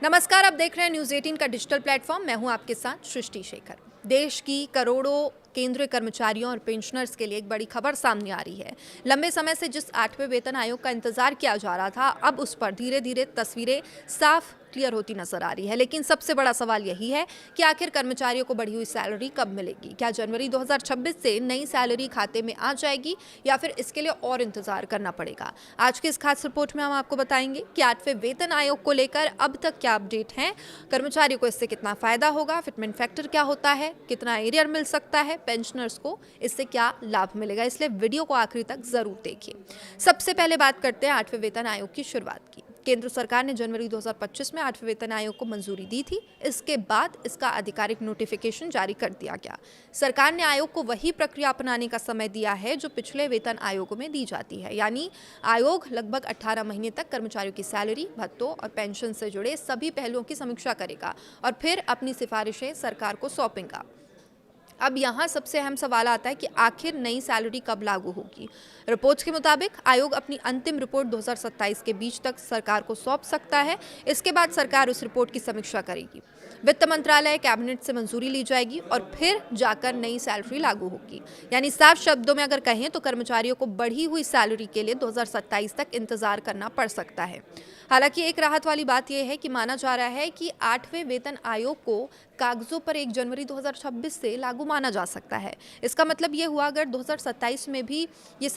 नमस्कार, आप देख रहे हैं न्यूज़ 18 का डिजिटल प्लेटफॉर्म। मैं हूं आपके साथ सृष्टि शेखर। देश की करोड़ों केंद्रीय कर्मचारियों और पेंशनर्स के लिए एक बड़ी खबर सामने आ रही है। लंबे समय से जिस 8वें वेतन आयोग का इंतजार किया जा रहा था, अब उस पर धीरे धीरे तस्वीरें साफ क्लियर होती नजर आ रही है। लेकिन सबसे बड़ा सवाल यही है कि आखिर कर्मचारियों को बढ़ी हुई सैलरी कब मिलेगी? क्या जनवरी 2026 से नई सैलरी खाते में आ जाएगी या फिर इसके लिए और इंतजार करना पड़ेगा? आज की इस खास रिपोर्ट में हम आपको बताएंगे कि 8वें वेतन आयोग को लेकर अब तक क्या अपडेट है, कर्मचारियों को इससे कितना फायदा होगा, फिटमेंट फैक्टर क्या होता है, कितना एरियर मिल सकता है, पेंशनर्स को इससे क्या लाभ मिलेगा। इसलिए वीडियो को आखिरी तक जरूर देखिए। सबसे पहले बात करते हैं 8वें वेतन आयोग की शुरुआत की। केंद्र सरकार ने जनवरी 2025 में 8वें वेतन आयोग को मंजूरी दी थी। इसके बाद इसका आधिकारिक नोटिफिकेशन जारी कर दिया गया। सरकार ने आयोग को वही प्रक्रिया अपनाने का समय दिया है जो पिछले वेतन आयोगों में दी जाती है, यानी आयोग लगभग 18 महीने तक कर्मचारियों की सैलरी, भत्तों और पेंशन से जुड़े सभी पहलुओं की समीक्षा करेगा और फिर अपनी सिफारिशें सरकार को सौंपेगा। अब यहाँ सबसे अहम सवाल आता है कि आखिर नई सैलरी कब लागू होगी। रिपोर्ट्स के मुताबिक आयोग अपनी अंतिम रिपोर्ट 2027 के बीच तक सरकार को सौंप सकता है। इसके बाद सरकार उस रिपोर्ट की समीक्षा करेगी, वित्त मंत्रालय, कैबिनेट से मंजूरी ली जाएगी और फिर जाकर नई सैलरी लागू होगी। यानी साफ शब्दों में अगर कहें तो कर्मचारियों को बढ़ी हुई सैलरी के लिए 2027 तक इंतजार करना पड़ सकता है। हालांकि एक राहत वाली बात यह है कि माना जा रहा है कि 8वें वेतन आयोग को कागजों पर 1 जनवरी 2026 से लागू माना जा सकता है। इसका मतलब ये हुआ अगर 2027 में भी ये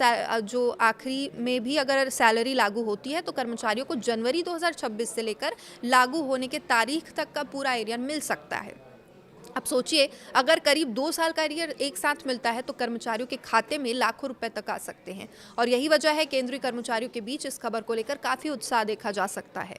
जो आखिरी में भी अगर सैलरी लागू होती है तो कर्मचारियों को जनवरी 2026 से लेकर लागू होने के तारीख तक का पूरा एरियर मिल सकता है। अब सोचिए, अगर करीब 2 साल का एरियर एक साथ मिलता है तो कर्मचारियों के खाते में लाखों रुपए तक आ सकते हैं और यही वजह है केंद्रीय कर्मचारियों के बीच इस खबर को लेकर काफ़ी उत्साह देखा जा सकता है।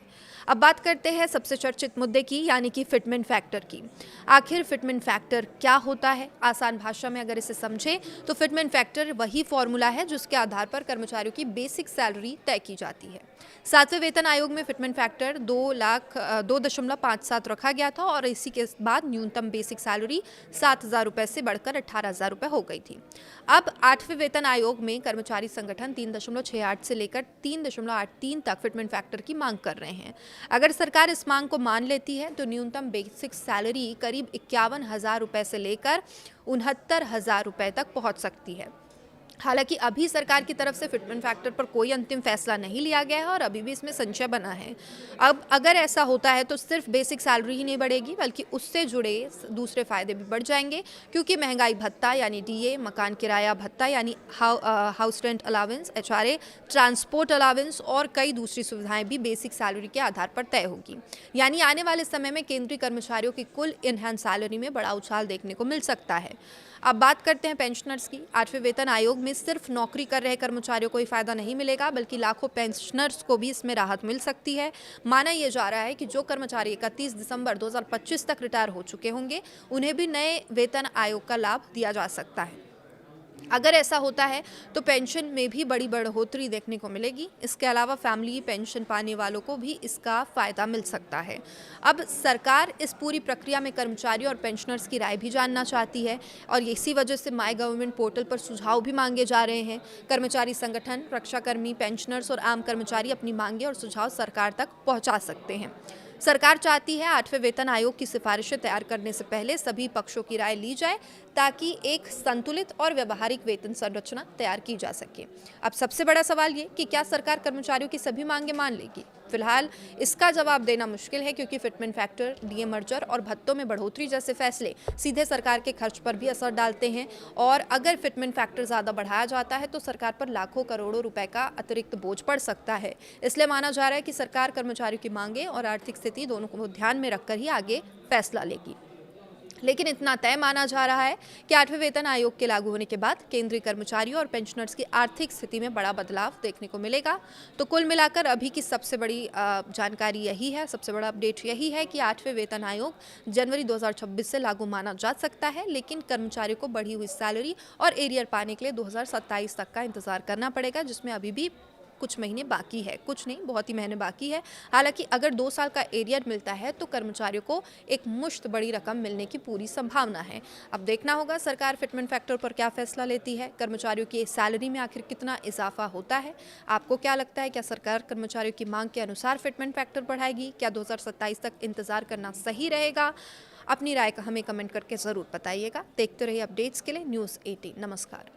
अब बात करते हैं सबसे चर्चित मुद्दे की, यानी कि फिटमेंट फैक्टर की। आखिर फिटमेंट फैक्टर क्या होता है? आसान भाषा में अगर इसे समझे तो फिटमेंट फैक्टर वही फॉर्मूला है जिसके आधार पर कर्मचारियों की बेसिक सैलरी तय की जाती है। 7वें वेतन आयोग में फिटमेंट फैक्टर 2,57 रखा गया था और इसी के बाद न्यूनतम बेसिक सैलरी 7,000 रुपए से बढ़कर 18,000 रुपए हो गई थी। अब 8वें वेतन आयोग में कर्मचारी संगठन 3.68 से लेकर 3.83 तक फिटमेंट फैक्टर की मांग कर रहे हैं। अगर सरकार इस मांग को मान लेती है तो न्यूनतम बेसिक सैलरी करीब 51,000 रुपए से लेकर 69,000 रुपए तक पहुंच सकती है। हालांकि अभी सरकार की तरफ से फिटमेंट फैक्टर पर कोई अंतिम फैसला नहीं लिया गया है और अभी भी इसमें संशय बना है। अब अगर ऐसा होता है तो सिर्फ बेसिक सैलरी ही नहीं बढ़ेगी बल्कि उससे जुड़े दूसरे फायदे भी बढ़ जाएंगे, क्योंकि महंगाई भत्ता यानी डीए, मकान किराया भत्ता यानी house rent allowance, HRA, transport allowance और कई दूसरी सुविधाएं भी बेसिक सैलरी के आधार पर तय होगी। यानी आने वाले समय में केंद्रीय कर्मचारियों की कुल इनहैंस सैलरी में बड़ा उछाल देखने को मिल सकता है। अब बात करते हैं पेंशनर्स की। 8वें वेतन आयोग में सिर्फ नौकरी कर रहे कर्मचारियों को ही फायदा नहीं मिलेगा बल्कि लाखों पेंशनर्स को भी इसमें राहत मिल सकती है। माना यह जा रहा है कि जो कर्मचारी 31 दिसंबर 2025 तक रिटायर हो चुके होंगे उन्हें भी नए वेतन आयोग का लाभ दिया जा सकता है। अगर ऐसा होता है तो पेंशन में भी बड़ी बढ़ोतरी देखने को मिलेगी। इसके अलावा फैमिली पेंशन पाने वालों को भी इसका फायदा मिल सकता है। अब सरकार इस पूरी प्रक्रिया में कर्मचारियों और पेंशनर्स की राय भी जानना चाहती है और इसी वजह से माय गवर्नमेंट पोर्टल पर सुझाव भी मांगे जा रहे हैं। कर्मचारी संगठन, रक्षाकर्मी, पेंशनर्स और आम कर्मचारी अपनी मांगे और सुझाव सरकार तक पहुंचा सकते हैं। सरकार चाहती है 8वें वेतन आयोग की सिफारिशें तैयार करने से पहले सभी पक्षों की राय ली जाए ताकि एक संतुलित और व्यवहारिक वेतन संरचना तैयार की जा सके। अब सबसे बड़ा सवाल ये कि क्या सरकार कर्मचारियों की सभी मांगे मान लेगी? फिलहाल इसका जवाब देना मुश्किल है, क्योंकि फिटमेंट फैक्टर, डीए मर्जर और भत्तों में बढ़ोतरी जैसे फैसले सीधे सरकार के खर्च पर भी असर डालते हैं और अगर फिटमेंट फैक्टर ज़्यादा बढ़ाया जाता है तो सरकार पर लाखों करोड़ों रुपए का अतिरिक्त बोझ पड़ सकता है। इसलिए माना जा रहा है कि सरकार कर्मचारियों की मांगे और आर्थिक स्थिति दोनों को ध्यान में रखकर ही आगे फैसला लेगी। लेकिन इतना तय माना जा रहा है कि 8वें वेतन आयोग के लागू होने के बाद केंद्रीय कर्मचारियों और पेंशनर्स की आर्थिक स्थिति में बड़ा बदलाव देखने को मिलेगा। तो कुल मिलाकर अभी की सबसे बड़ी जानकारी यही है, सबसे बड़ा अपडेट यही है कि 8वें वेतन आयोग जनवरी 2026 से लागू माना जा सकता है, लेकिन कर्मचारियों को बढ़ी हुई सैलरी और एरियर पाने के लिए 2027 तक का इंतजार करना पड़ेगा, जिसमें अभी भी कुछ महीने बाकी है, कुछ नहीं बहुत ही महीने बाकी है। हालांकि अगर 2 साल का एरियर मिलता है तो कर्मचारियों को एक मुश्त बड़ी रकम मिलने की पूरी संभावना है। अब देखना होगा सरकार फिटमेंट फैक्टर पर क्या फैसला लेती है, कर्मचारियों की सैलरी में आखिर कितना इजाफा होता है। आपको क्या लगता है, क्या सरकार कर्मचारियों की मांग के अनुसार फिटमेंट फैक्टर बढ़ाएगी? क्या 2027 तक इंतजार करना सही रहेगा? अपनी राय का हमें कमेंट करके ज़रूर बताइएगा। देखते रहिए अपडेट्स के लिए न्यूज़ 18। नमस्कार।